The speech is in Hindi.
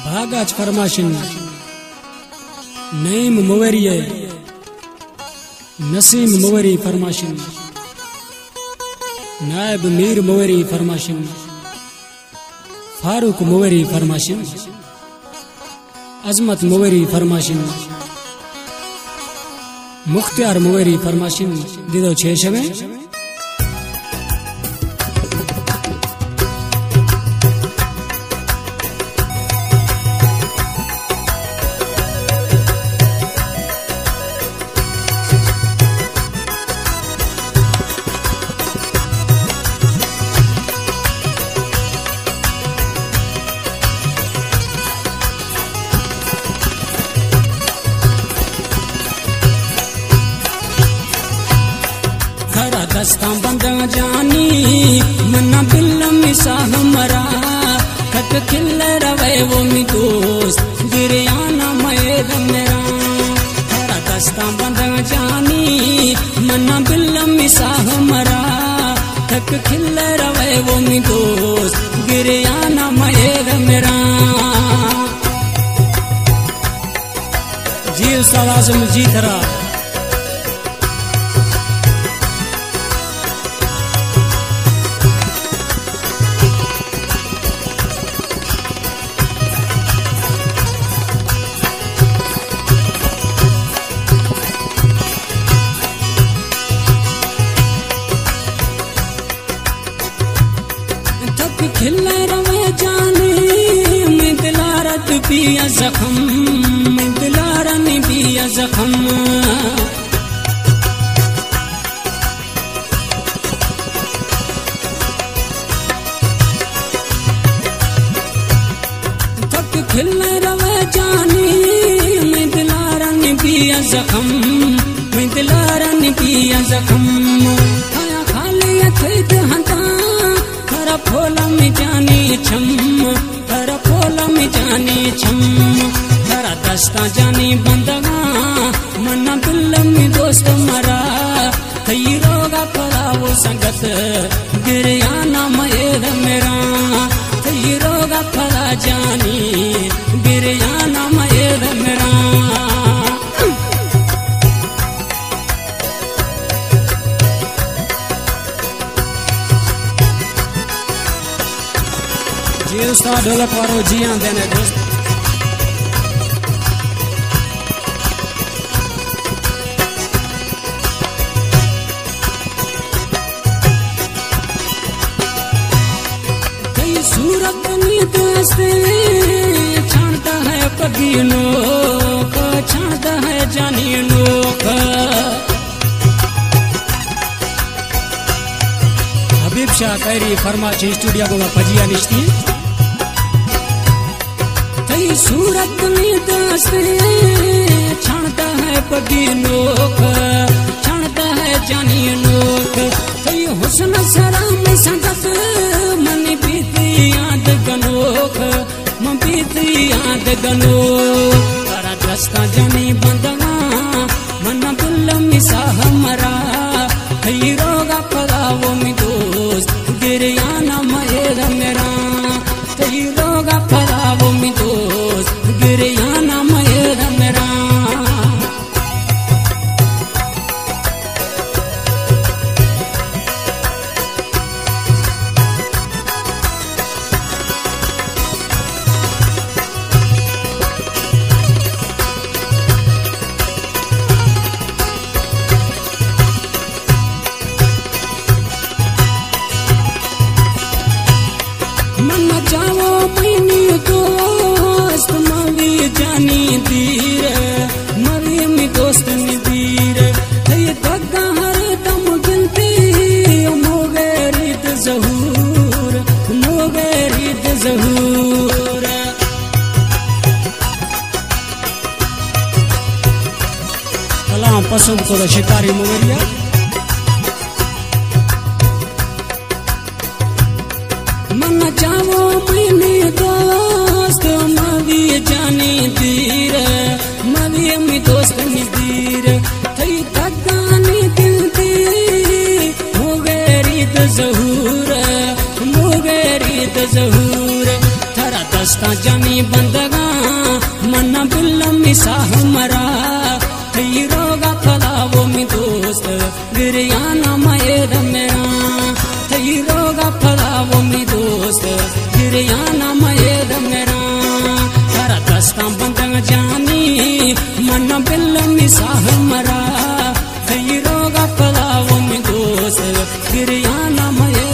भागाच फरमाशिन नईम मुवरिये नसीम मुवरी फरमाशिन नायब मीर मुवरी फरमाशिन फारूक मुवरी फरमाशिन अजमत मुवरी फरमाशिन मुख्तियार मुवरी फरमाशिन दिदो छेशवे दस्ता बंदा जानी मना बिल मिसा हमारा खत खिल रवे वो मी दोस्त गिरियाना मैद मेरा हरा दस्ता बंदा जानी मना बिल मिसा हमारा खत खिल रवे वो मी दोस्त गिरियाना मैद मेरा जीव सवाज़म जीतरा खिल रवे जाने मैं दिलारत पिया जख्म मैं दिलारन पिया जख्म तक खिल रवे जाने मैं दिलारन पिया जख्म मैं दिलारन पिया जख्म आया खाली अथैत हंता फोला में जानी छम हर फोला में जानी छम हरा दस्ता जानी बंदगा मना बिल में दोस्त मरा कई रोगा पड़ा वो संगत गिरियाना मैद मेरा कई रोगा पड़ा जानी गिरियाना मैद मेरा जी उस्ताद ढोलक वारो जिया देने दोस्त कई सूरत में दोस्ते छानता है पगिनो का छानता है जानिनो का हबीब शाह कैरी फरमाची स्टूडियो को पजिया निश्ती सूरत में दास्ते छानता है पगी नोक छानता है जानी नोक कई हुस्न सरा में संगत मन बीती याद गनोक मन बीती याद गनोक तारा दस्ता जानी बंदगा मन बिल मिसा हमारा कई रोगा पड़ा वो मी दोस्त गिरियाना मैद मेरा कई रोगा पड़ा वो मी दोस्त गिरियाना मैद मेरा मन जाओ मैंने दोस्त मवी जानी दीर मवी में दोस्त निदीर ये दगा हर दम गिनती मोगे रीत जहूर मोगे रीत जहूर कलाम पसंद को शिकारी मुवरिया मन जाओ मैंने दोस्त मवी जानी दीर मवी में दोस्त निदीर थई दगानी दिलती हो गए रीत जहूर जहूर थरा दस्ता जानी बंदगा मन्ना बिल्ला मिसाह मरा थई रोगा फलावो मी दोस्त गिरियाना मयेद मेरा थई रोगा फलावो मी दोस्त गिरियाना मयेद मेरा थरा दस्ता बंदगा जानी मन्ना बिल्ला मिसाह मरा थई रोगा फलावो मी दोस्त गिरियाना मयेद